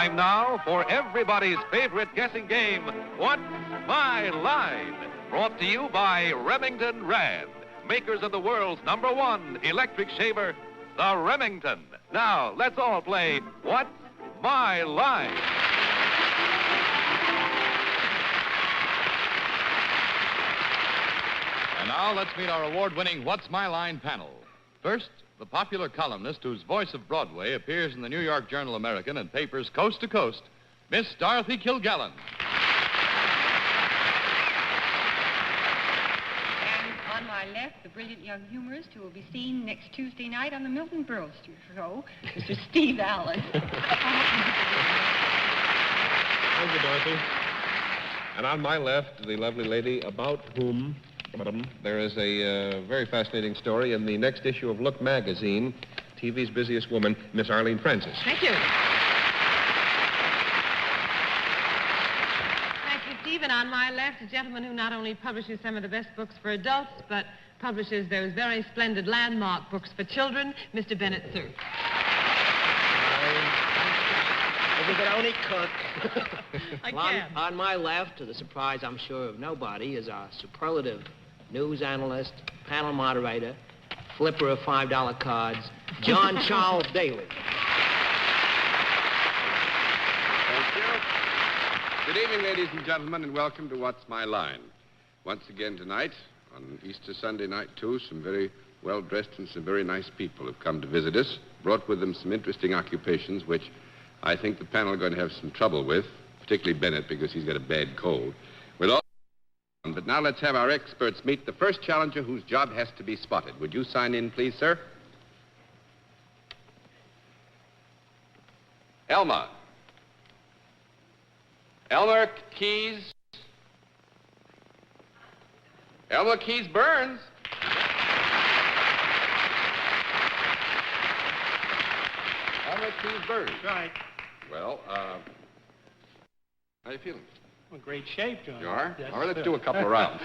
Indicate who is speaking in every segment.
Speaker 1: time now for everybody's favorite guessing game, What's My Line? Brought to you by Remington Rand, makers of the world's #1 electric shaver, the Remington. Now, let's all play What's My Line?
Speaker 2: And now let's meet our award-winning What's My Line panel. First, the popular columnist whose voice of Broadway appears in the New York Journal-American and papers coast to coast, Miss Dorothy Kilgallen.
Speaker 3: And on my left, the brilliant young humorist who will be seen next Tuesday night on the Milton Berle show, Mr. Steve Allen.
Speaker 4: Thank you, Dorothy. And on my left, the lovely lady about whom there is a very fascinating story in the next issue of Look magazine, TV's busiest woman, Miss Arlene Francis.
Speaker 5: Thank you. Thank you, Steve. And on my left, a gentleman who not only publishes some of the best books for adults, but publishes those very splendid landmark books for children, Mr. Bennett, Cerf.
Speaker 6: If we could only cook.
Speaker 5: I
Speaker 6: Well,
Speaker 5: can.
Speaker 6: on my left, to the surprise, I'm sure, of nobody, is our superlative news analyst, panel moderator, flipper of $5 cards, John Charles Daly.
Speaker 7: Thank you. Good evening, ladies and gentlemen, and welcome to What's My Line. Once again tonight, on Easter Sunday night, too, some very well-dressed and some very nice people have come to visit us, brought with them some interesting occupations, which I think the panel are going to have some trouble with, particularly Bennett, because he's got a bad cold. We'll all... But now let's have our experts meet the first challenger whose job has to be spotted. Would you sign in, please, sir? Elmer Keyes. Elmer Keyes Burns. Elmer Keyes Burns.
Speaker 8: Right.
Speaker 7: Well, how are you feeling?
Speaker 8: Well, great shape, John.
Speaker 7: You are?
Speaker 8: Yes,
Speaker 7: All right, let's
Speaker 8: sir.
Speaker 7: do a couple of rounds.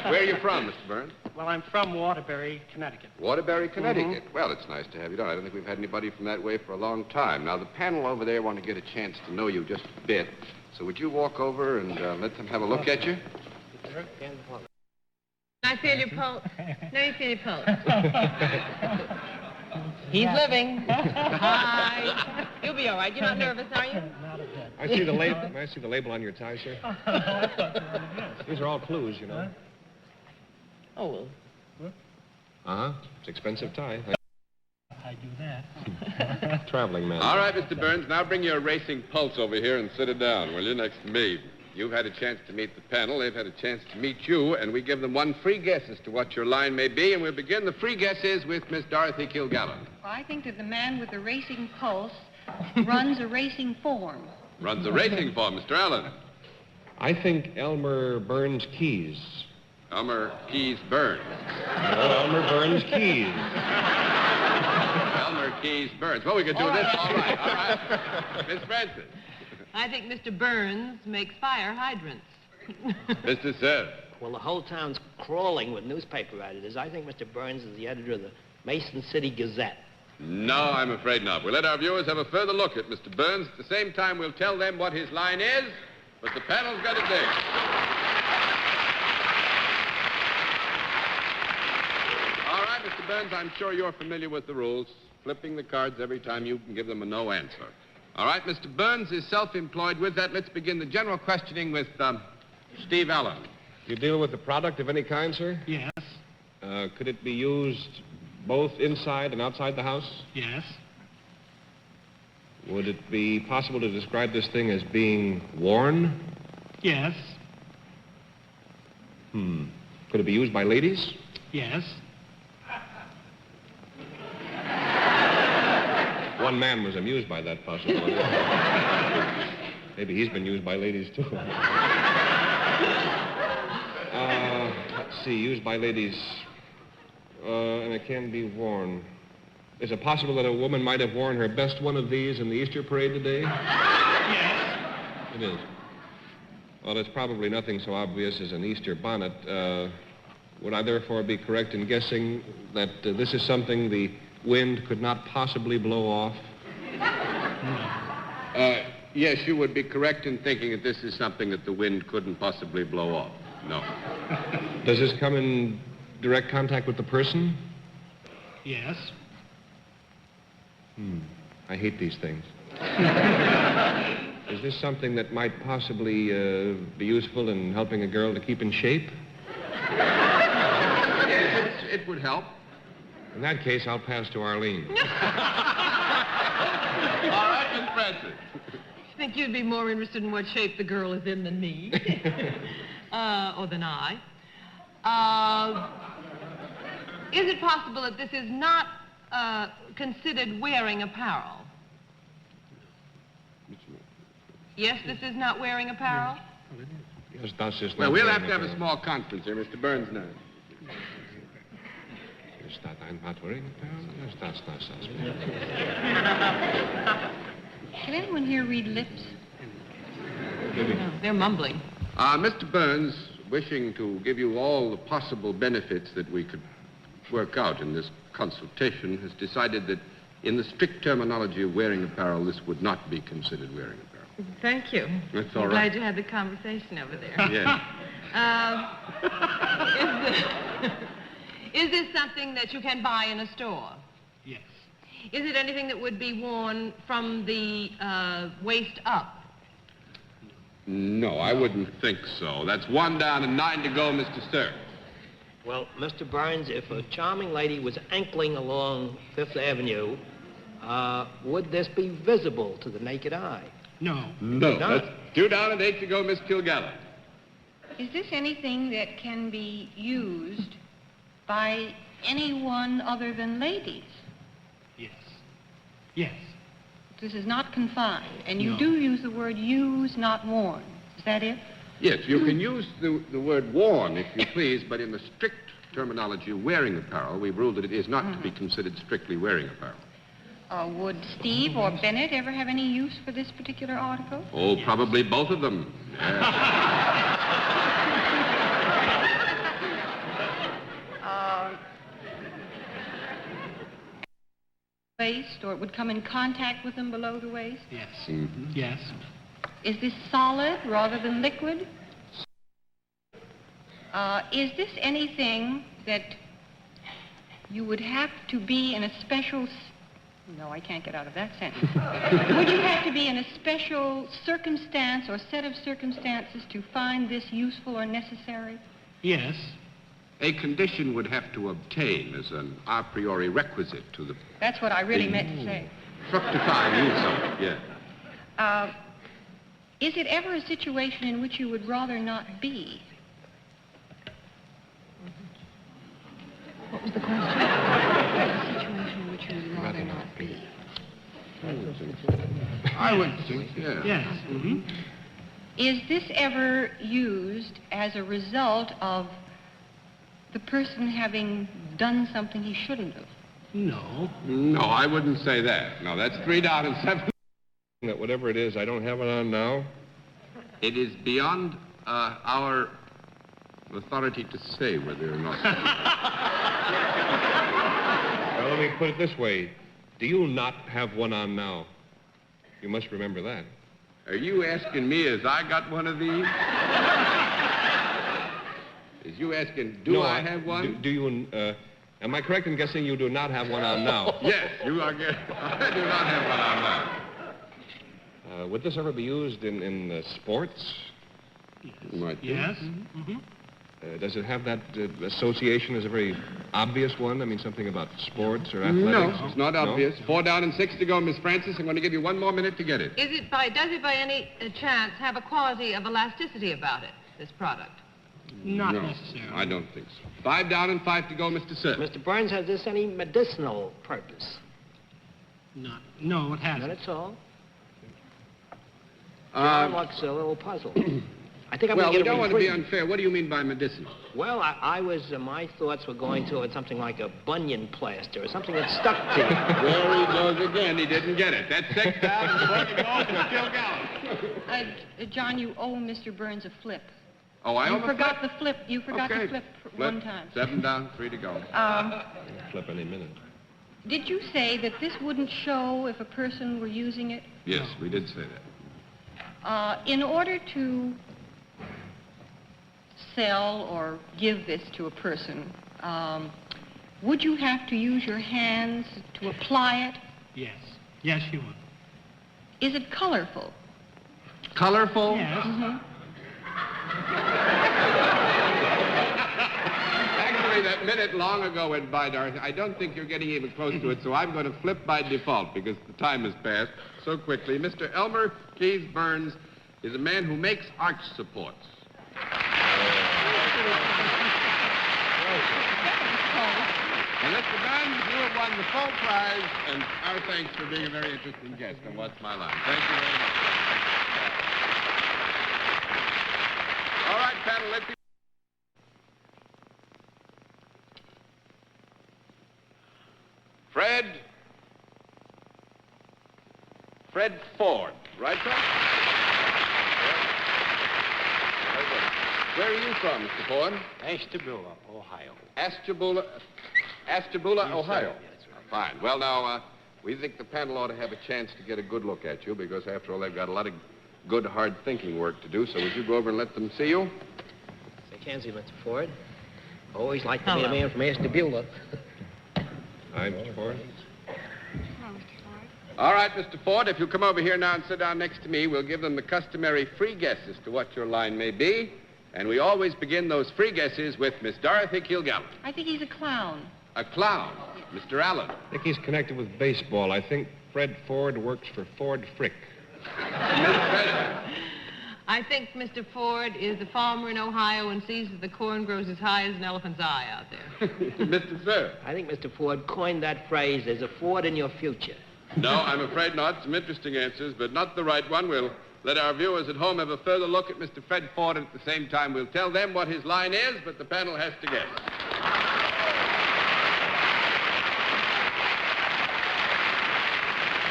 Speaker 7: Where are you from, Mr. Burns?
Speaker 8: Well, I'm from Waterbury, Connecticut.
Speaker 7: Waterbury, Connecticut. Well, it's nice to have you down. I don't think we've had anybody from that way for a long time. Now, the panel over there want to get a chance to know you just a bit. So would you walk over and let them have a look at you?
Speaker 5: I feel your pulse. Let me feel your pulse. He's living. Hi. You'll be all right. You're not nervous, are you?
Speaker 8: Not a bit.
Speaker 4: I see the label. May I see the label on your tie, sir? These are all clues, you know.
Speaker 5: Oh, well.
Speaker 4: Uh-huh. It's an expensive tie.
Speaker 8: I do that.
Speaker 4: Traveling man.
Speaker 7: All right, Mr. Burns, now bring your racing pulse over here and sit it down, will you, next to me. You've had a chance to meet the panel. They've had a chance to meet you, and we give them one free guess as to what your line may be, and we'll begin the free guesses with Miss Dorothy Kilgallen.
Speaker 3: Well, I think that the man with the racing pulse runs a racing form.
Speaker 7: Runs a racing form, Mr. Allen.
Speaker 4: I think Elmer Burns Keyes.
Speaker 7: Elmer Keyes Burns.
Speaker 4: No, Elmer Burns Keyes.
Speaker 7: Elmer Keyes Burns. Well, we could do this. All right. Miss Francis.
Speaker 5: I think Mr. Burns makes fire hydrants.
Speaker 7: Mr. Cerf.
Speaker 6: Well, the whole town's crawling with newspaper editors. I think Mr. Burns is the editor of the Mason City Gazette.
Speaker 7: No, I'm afraid not. We'll let our viewers have a further look at Mr. Burns. At the same time, we'll tell them what his line is, but the panel's got to dig. All right, Mr. Burns, I'm sure you're familiar with the rules. Flipping the cards every time you can give them a no answer. All right, Mr. Burns is self-employed. With that, let's begin the general questioning with Steve Allen.
Speaker 4: You deal with a product of any kind, sir?
Speaker 8: Yes.
Speaker 4: Could it be used both inside and outside the house?
Speaker 8: Yes.
Speaker 4: Would it be possible to describe this thing as being worn?
Speaker 8: Yes.
Speaker 4: Could it be used by ladies?
Speaker 8: Yes.
Speaker 4: One man was amused by that possibility. Maybe he's been used by ladies, too. Let's see, used by ladies. And it can be worn. Is it possible that a woman might have worn her best one of these in the Easter parade today?
Speaker 8: Yes.
Speaker 4: It is. Well, it's probably nothing so obvious as an Easter bonnet. Would I therefore be correct in guessing that this is something the wind could not possibly blow off?
Speaker 7: Yes, you would be correct in thinking that this is something that the wind couldn't possibly blow off. No.
Speaker 4: Does this come in direct contact with the person?
Speaker 8: Yes.
Speaker 4: I hate these things. Is this something that might possibly be useful in helping a girl to keep in shape?
Speaker 7: Yes, it would help.
Speaker 4: In that case, I'll pass to Arlene.
Speaker 7: All right, Miss Francis.
Speaker 5: I think you'd be more interested in what shape the girl is in than me. Or than I. Is it possible that this is not considered wearing apparel? Yes, this is not wearing apparel?
Speaker 4: Yes, das ist
Speaker 7: Well,
Speaker 4: not
Speaker 7: we'll
Speaker 4: wearing
Speaker 7: have to have a
Speaker 4: apparel.
Speaker 7: small conference here, Mr. Burns now.
Speaker 4: Is that not wearing apparel? Yes, that's not suspect.
Speaker 3: Can anyone here read lips?
Speaker 5: No, they're mumbling.
Speaker 7: Mr. Burns, wishing to give you all the possible benefits that we could work out in this consultation, has decided that in the strict terminology of wearing apparel, this would not be considered wearing apparel.
Speaker 5: Thank you.
Speaker 7: That's all
Speaker 5: I'm
Speaker 7: right.
Speaker 5: glad you had the conversation over there.
Speaker 7: Yes.
Speaker 5: Is this something that you can buy in a store?
Speaker 8: Yes.
Speaker 5: Is it anything that would be worn from the waist up?
Speaker 7: No, I wouldn't think so. That's 1 down and 9 to go, Mr. Cerf.
Speaker 6: Well, Mr. Burns, if a charming lady was ankling along Fifth Avenue, would this be visible to the naked eye?
Speaker 8: No.
Speaker 7: No,
Speaker 6: Not.
Speaker 7: that's 2 down and 8 to go, Miss Kilgallen.
Speaker 3: Is this anything that can be used by anyone other than ladies?
Speaker 8: Yes. Yes.
Speaker 3: This is not confined, and you
Speaker 8: No.
Speaker 3: do use the word use, not worn. Is that it?
Speaker 7: Yes, you can use the word worn, if you please, but in the strict terminology of wearing apparel, we've ruled that it is not to be considered strictly wearing apparel.
Speaker 3: Would Steve or Bennett ever have any use for this particular article?
Speaker 7: Oh, probably both of them. Yes.
Speaker 3: Waist, or it would come in contact with them below the waist?
Speaker 8: Yes.
Speaker 7: Mhm.
Speaker 8: Yes.
Speaker 3: Is this solid rather than liquid? Is this anything that you would have to be in a special... No, I can't get out of that sentence. Would you have to be in a special circumstance or set of circumstances to find this useful or necessary?
Speaker 8: Yes.
Speaker 7: A condition would have to obtain as an a priori requisite to the
Speaker 3: That's what I really meant to say.
Speaker 7: fructifying use of it, yes.
Speaker 3: Is it ever a situation in which you would rather not be?
Speaker 5: What was the question?
Speaker 3: A situation in which you would rather not be.
Speaker 7: I would think, yes.
Speaker 8: Yes. Mm-hmm.
Speaker 3: Is this ever used as a result of the person having done something he shouldn't have?
Speaker 8: No.
Speaker 7: No, I wouldn't say that. No, that's 3 down and 7.
Speaker 4: That whatever it is, I don't have it on now.
Speaker 7: It is beyond our authority to say whether or not.
Speaker 4: Well, let me put it this way. Do you not have one on now? You must remember that.
Speaker 7: Are you asking me as I got one of these? Is you asking, do I have one?
Speaker 4: Do you, am I correct in guessing you do not have one on now?
Speaker 7: Yes, you are good. I do not have one on now.
Speaker 4: Would this ever be used in sports?
Speaker 7: Might be.
Speaker 8: Yes. Mm-hmm.
Speaker 4: Does it have that association as a very obvious one? I mean, something about sports or athletics?
Speaker 7: No, it's not obvious. 4 down and 6 to go, Miss Francis. I'm going to give you 1 more minute to get it.
Speaker 5: Does it by any chance have a quality of elasticity about it, this product?
Speaker 8: Not
Speaker 7: No,
Speaker 8: necessarily.
Speaker 7: I don't think so. 5 down and 5 to go, Mr. Cerf.
Speaker 6: Mr. Burns, has this any medicinal purpose?
Speaker 8: Not. No, it hasn't.
Speaker 6: That's all. John looks a little puzzled. I think I'm going to
Speaker 7: we
Speaker 6: get a
Speaker 7: don't want to be
Speaker 6: reprieve.
Speaker 7: unfair. What do you mean by medicinal?
Speaker 6: Well, my thoughts were going toward something like a bunion plaster or something that stuck to you.
Speaker 7: There he goes again. He didn't get it. That's 6 down and 4 to go for Kilgallen.
Speaker 3: John, you owe Mr. Burns a flip.
Speaker 7: Oh, I
Speaker 3: You
Speaker 7: owe
Speaker 3: forgot the flip. You forgot
Speaker 7: Okay.
Speaker 3: to flip one time.
Speaker 7: 7 down, 3 to go.
Speaker 4: Flip any minute.
Speaker 3: Did you say that this wouldn't show if a person were using it?
Speaker 7: Yes, we did say that.
Speaker 3: In order to sell or give this to a person, would you have to use your hands to apply it?
Speaker 8: Yes. Yes, you would.
Speaker 3: Is it colorful?
Speaker 7: Colorful?
Speaker 8: Yes.
Speaker 7: Actually, that minute long ago went by, Dorothy. I don't think you're getting even close to it, so I'm going to flip by default because the time has passed so quickly. Mr. Elmer Keyes Burns is a man who makes arch supports. And Mr. Burns, you have won the full prize, and our thanks for being a very interesting guest on What's My Line. Thank you very much. All right, panel, let's be... Fred Ford, right, sir? Very good. Where are you from, Mr. Ford?
Speaker 9: Ashtabula, Ohio.
Speaker 7: Ashtabula, Ohio.
Speaker 9: That's right.
Speaker 7: Fine. Well, now, we think the panel ought to have a chance to get a good look at you because, after all, they've got a lot of good, hard thinking work to do. So would you go over and let them see you?
Speaker 6: Say, can see, Mr. Ford. Always like to meet a man from Ashtabula.
Speaker 4: Hi, Mr. Ford.
Speaker 7: All right, Mr. Ford, if you'll come over here now and sit down next to me, we'll give them the customary free guess as to what your line may be. And we always begin those free guesses with Miss Dorothy Kilgallen.
Speaker 3: I think he's a clown.
Speaker 7: A clown. Mr. Allen.
Speaker 4: I think he's connected with baseball. I think Fred Ford works for Ford Frick.
Speaker 7: Miss Bennett.
Speaker 5: I think Mr. Ford is a farmer in Ohio and sees that the corn grows as high as an elephant's eye out there.
Speaker 7: Mr. Cerf.
Speaker 6: I think Mr. Ford coined that phrase, there's a Ford in your future.
Speaker 7: No, I'm afraid not. Some interesting answers, but not the right one. We'll let our viewers at home have a further look at Mr. Fred Ford, and at the same time we'll tell them what his line is, but the panel has to guess.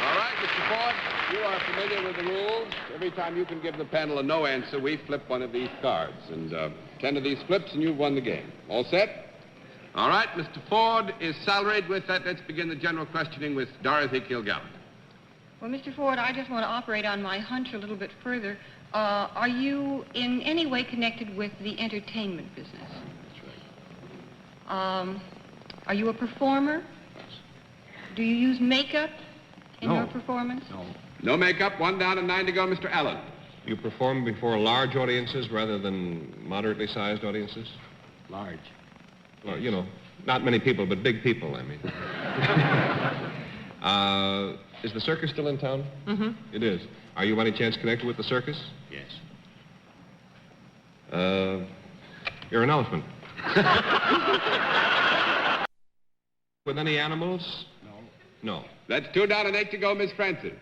Speaker 7: All right, Mr. Ford, you are familiar with the rules. Every time you can give the panel a no answer, we flip one of these cards. And 10 of these flips, and you've won the game. All set? All right, Mr. Ford is salaried with that. Let's begin the general questioning with Dorothy Kilgallen.
Speaker 3: Well, Mr. Ford, I just want to operate on my hunch a little bit further. Are you in any way connected with the entertainment business?
Speaker 9: That's right.
Speaker 3: Are you a performer? Do you use makeup in your performance?
Speaker 9: No.
Speaker 7: No makeup, 1 down and 9 to go, Mr. Allen.
Speaker 4: You perform before large audiences rather than moderately sized audiences?
Speaker 9: Large.
Speaker 4: Well, you know, not many people, but big people, I mean. Is the circus still in town?
Speaker 5: Mm-hmm.
Speaker 4: It is. Are you by any chance connected with the circus?
Speaker 9: Yes.
Speaker 4: You're an elephant. With any animals?
Speaker 9: No.
Speaker 4: No.
Speaker 7: That's 2 down and 8 to go, Miss Francis.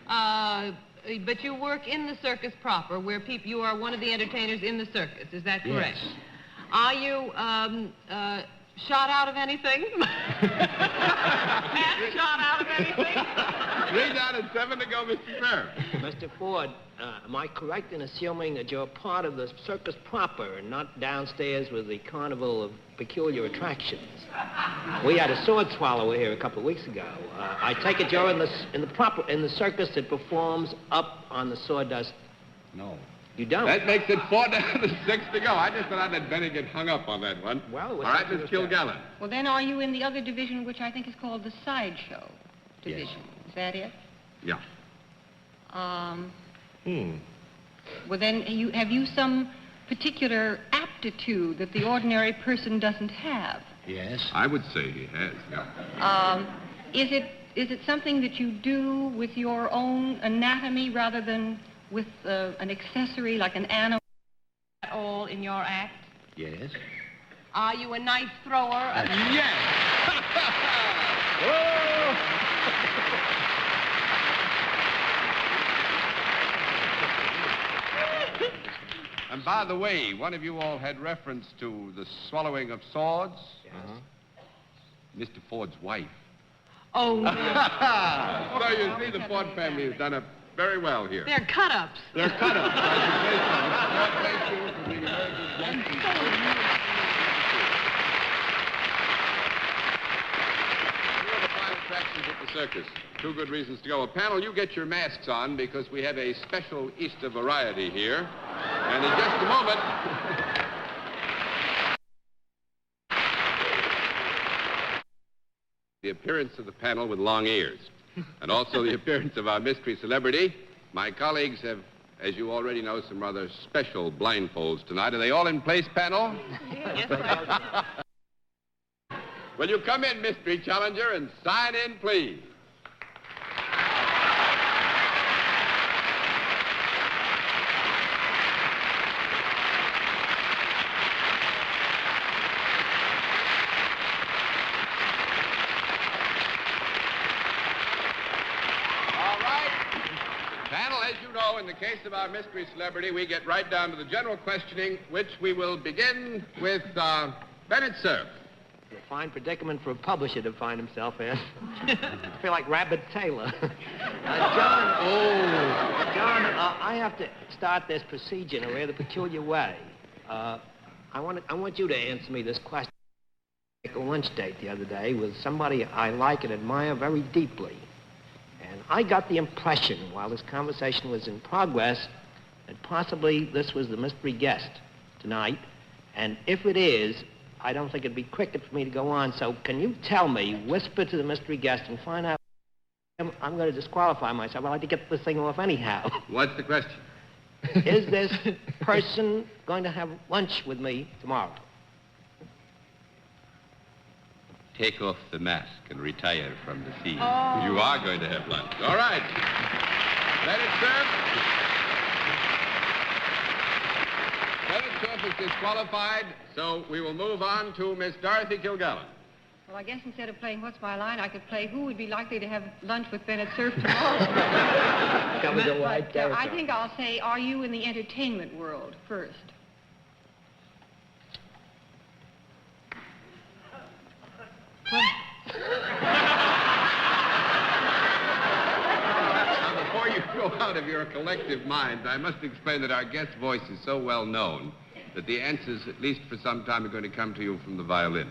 Speaker 5: But you work in the circus proper, where you are one of the entertainers in the circus. Is that correct?
Speaker 9: Yes.
Speaker 5: Are you shot out of anything? And shot out of anything?
Speaker 7: 3 down and 7 to go, Mr. Cerf.
Speaker 6: Mr. Ford, am I correct in assuming that you're part of the circus proper and not downstairs with the carnival of peculiar attractions? We had a sword swallower here a couple of weeks ago. I take it you're in the circus that performs up on the sawdust.
Speaker 9: No.
Speaker 6: You don't.
Speaker 7: That makes it 4 down and 6 to go. I just thought I'd let Bennett get hung up on that one.
Speaker 6: Well,
Speaker 7: all right, Miss Kilgallen.
Speaker 3: Well, then are you in the other division, which I think is called the sideshow division?
Speaker 9: Yes.
Speaker 3: Is that it?
Speaker 7: Yeah.
Speaker 3: Well, then have you some particular aptitude that the ordinary person doesn't have?
Speaker 9: Yes.
Speaker 7: I would say he has, yeah.
Speaker 3: Is it something that you do with your own anatomy rather than with an accessory like an animal at all in your act?
Speaker 9: Yes.
Speaker 5: Are you a knife thrower?
Speaker 7: Yes! And by the way, one of you all had reference to the swallowing of swords.
Speaker 6: Yes.
Speaker 7: Mr. Ford's wife.
Speaker 5: Oh, no.
Speaker 7: So you see, the Ford family has done very well here.
Speaker 5: They're cut-ups.
Speaker 7: They're cut-ups. I should say so. Mr. Ford, thank you for being a very good guest. Here are the final tracks at the circus. Two good reasons to go. Panel, you get your masks on because we have a special Easter variety here. And in just a moment... the appearance of the panel with long ears. And also the appearance of our mystery celebrity. My colleagues have, as you already know, some rather special blindfolds tonight. Are they all in place, panel?
Speaker 5: Yes,
Speaker 7: Will you come in, mystery challenger, and sign in, please? In the case of our mystery celebrity, we get right down to the general questioning, which we will begin with Bennett Cerf.
Speaker 6: A fine predicament for a publisher to find himself in. I feel like Rabbit Taylor. John, I have to start this procedure in a rather peculiar way. I want you to answer me this question. I took a lunch date the other day with somebody I like and admire very deeply. And I got the impression, while this conversation was in progress, that possibly this was the mystery guest tonight. And if it is, I don't think it'd be cricket for me to go on. So can you tell me, whisper to the mystery guest and find out I'm going to disqualify myself. I'd like to get this thing off anyhow.
Speaker 7: What's the question?
Speaker 6: Is this person going to have lunch with me tomorrow?
Speaker 9: Take off the mask and retire from the scene.
Speaker 7: Oh. You are going to have lunch. All right. Bennett Cerf. Bennett Cerf is disqualified, so we will move on to Miss Dorothy Kilgallen.
Speaker 3: Well, I guess instead of playing What's My Line, I could play Who Would Be Likely to Have Lunch with Bennett Cerf tomorrow. I think I'll say, are you in the entertainment world first?
Speaker 7: Now, before you go out of your collective minds, I must explain that our guest's voice is so well known that the answers, at least for some time, are going to come to you from the violin.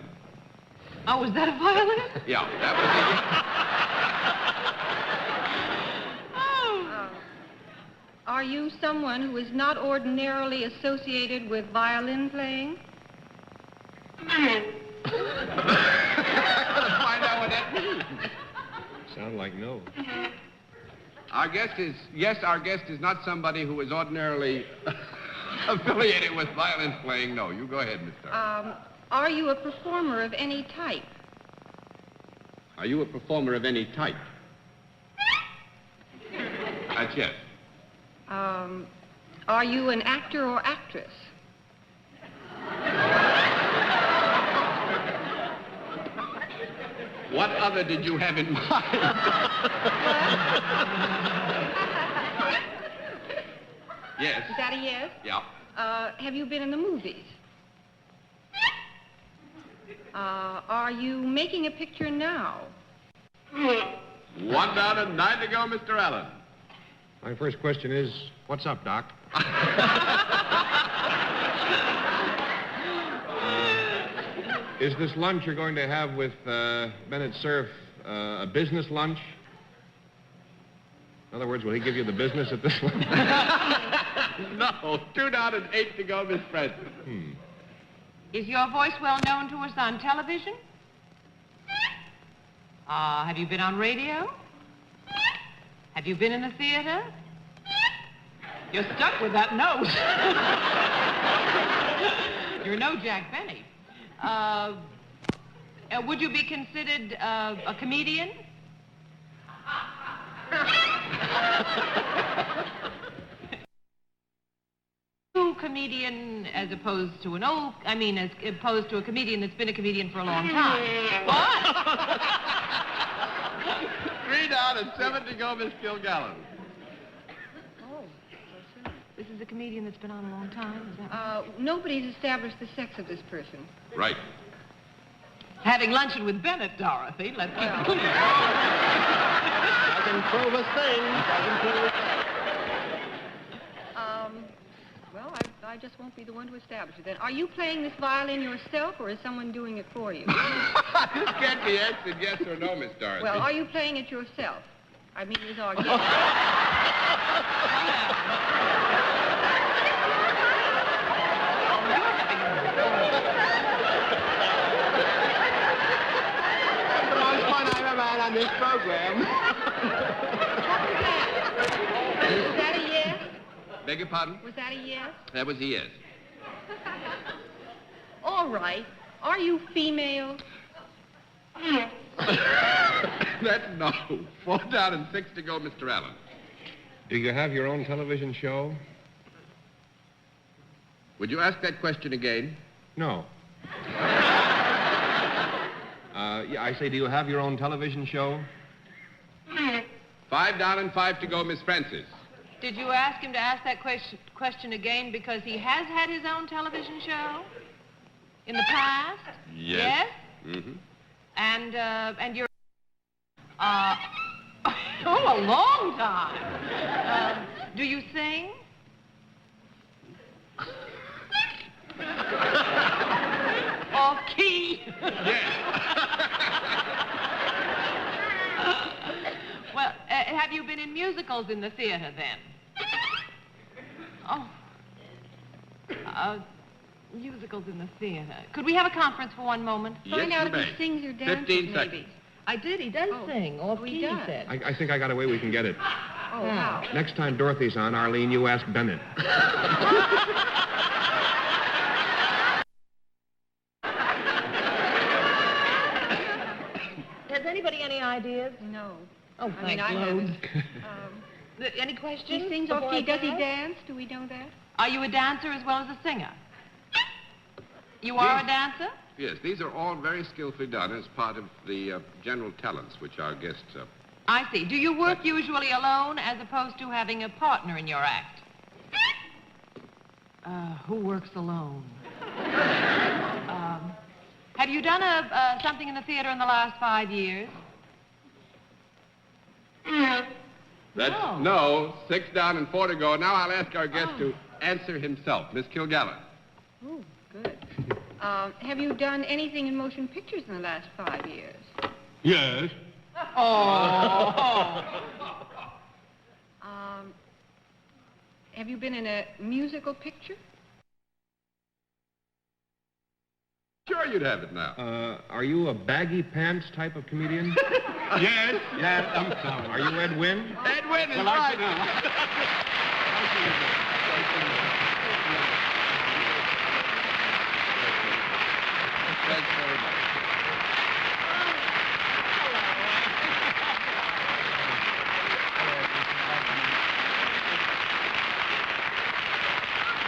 Speaker 5: Oh, was that a violin?
Speaker 7: Yeah, that was
Speaker 3: Are you someone who is not ordinarily associated with violin playing?
Speaker 7: Find out what that means.
Speaker 4: Sound like no.
Speaker 7: Our guest is not somebody who is ordinarily affiliated with violin playing. No, you go ahead, Miss Dorothy.
Speaker 3: Are you a performer of any type?
Speaker 7: Are you a performer of any type? That's yes.
Speaker 3: Are you an actor or actress?
Speaker 7: What other did you have in mind? Yes.
Speaker 3: Is that a yes?
Speaker 7: Yeah.
Speaker 3: Have you been in the movies? Are you making a picture now?
Speaker 7: 1 down and 9 to go, Mr. Allen.
Speaker 4: My first question is, what's up, Doc? Is this lunch you're going to have with Bennett Cerf a business lunch? In other words, will he give you the business at this lunch?
Speaker 7: No. 2 down and 8 to go, Miss Preston.
Speaker 5: Is your voice well known to us on television? Have you been on radio? Have you been in a theater? You're stuck with that nose. You're no Jack Benny. Would you be considered a comedian? Comedian as opposed to as opposed to a comedian that's been a comedian for a long time. What?
Speaker 7: 3 down and 7 to go, Miss Kilgallen.
Speaker 3: Oh,
Speaker 5: This is a comedian that's been on a long time, is that
Speaker 3: nobody's established the sex of this person.
Speaker 7: Right.
Speaker 5: Having luncheon with Bennett, Dorothy, let's keep it clear.
Speaker 6: Doesn't prove a thing. Doesn't prove a thing.
Speaker 3: Well, I just won't be the one to establish it then. Are you playing this violin yourself, or is someone doing it for you?
Speaker 7: This can't be answered yes or no, Miss Dorothy.
Speaker 3: Well, are you playing it yourself? I mean, is our guest.
Speaker 6: The most fun I've ever had on this program.
Speaker 3: Was that a yes?
Speaker 7: Beg your pardon?
Speaker 3: Was that a yes?
Speaker 7: That was a yes.
Speaker 3: All right. Are you female?
Speaker 7: That's no. 4 down and 6 to go, Mr. Allen.
Speaker 4: Do you have your own television show?
Speaker 7: Would you ask that question again?
Speaker 4: No. Yeah, I say, do you have your own television show?
Speaker 7: 5 down and 5 to go, Miss Francis.
Speaker 5: Did you ask him to ask that question again because he has had his own television show in the past?
Speaker 7: Yes.
Speaker 5: Yes?
Speaker 7: Mm-hmm.
Speaker 5: And you're... oh, a long time. Do you sing? Off key?
Speaker 7: Yes.
Speaker 5: Well, have you been in musicals in the theater then? Oh. Musicals in the theater. Could we have a conference for one moment?
Speaker 3: Find
Speaker 7: Yes,
Speaker 3: out
Speaker 7: you
Speaker 3: if
Speaker 7: may.
Speaker 3: he sings or dances,
Speaker 7: 15
Speaker 3: maybe.
Speaker 7: seconds.
Speaker 5: I did. He does sing. Off
Speaker 3: he
Speaker 5: key,
Speaker 3: does.
Speaker 5: he said.
Speaker 4: I think I got a way we can get it.
Speaker 3: Oh, how?
Speaker 4: Next time Dorothy's on, Arlene, you ask Bennett.
Speaker 5: Has anybody any ideas?
Speaker 3: No.
Speaker 5: Oh,
Speaker 3: I mean,
Speaker 5: thank
Speaker 3: I
Speaker 5: loads.
Speaker 3: haven't.
Speaker 5: Any questions?
Speaker 3: He sings
Speaker 5: before
Speaker 3: off
Speaker 5: I
Speaker 3: key. Does he
Speaker 5: pass?
Speaker 3: dance? Do we know that?
Speaker 5: Are you a dancer as well as a singer? You are
Speaker 7: Yes.
Speaker 5: a dancer?
Speaker 7: Yes, these are all very skillfully done as part of the general talents which our guests
Speaker 5: I see. Do you work usually alone as opposed to having a partner in your act? Who works alone? Have you done something in the theater in the last 5 years?
Speaker 7: That's no. 6 down and 4 to go. Now I'll ask our guest to answer himself. Miss Kilgallen.
Speaker 3: Oh, good. Have you done anything in motion pictures in the last 5 years?
Speaker 8: Yes.
Speaker 5: Oh.
Speaker 3: Have you been in a musical picture?
Speaker 7: Sure you'd have it now.
Speaker 4: Are you a baggy pants type of comedian?
Speaker 8: Yes. Yes, I'm sorry.
Speaker 4: Are you Ed Wynn?
Speaker 7: Ed Wynn is
Speaker 8: Well,
Speaker 7: right. Thanks very much.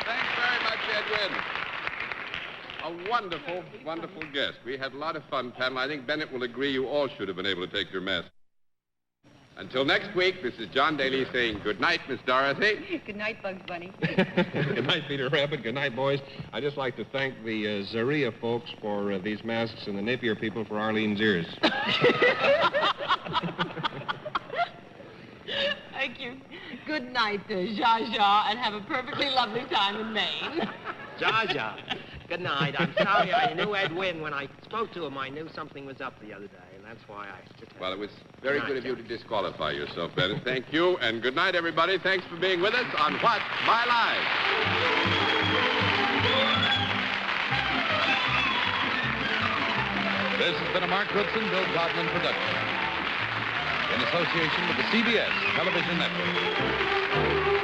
Speaker 7: Thanks very much, Ed Wynn. A wonderful, wonderful guest. We had a lot of fun, panel. I think Bennett will agree you all should have been able to take your mask. Until next week, this is John Daly saying good night, Miss Dorothy.
Speaker 3: Good night, Bugs Bunny.
Speaker 4: Good night, Peter Rabbit. Good night, boys. I'd just like to thank the Zaria folks for these masks and the Napier people for Arlene's ears.
Speaker 5: Thank you. Good night, Zsa Zsa, and have a perfectly lovely time in Maine.
Speaker 6: Jaja. Good night. I'm sorry I knew Ed Wynn. When I spoke to him, I knew something was up the other day, and that's why I just...
Speaker 7: Well, it was very
Speaker 6: Good
Speaker 7: good of
Speaker 6: night,
Speaker 7: you to disqualify yourself, Bennett. Thank you, and good night, everybody. Thanks for being with us on What's My Line?
Speaker 2: This has been a Mark Goodson, Bill Godwin production in association with the CBS Television Network.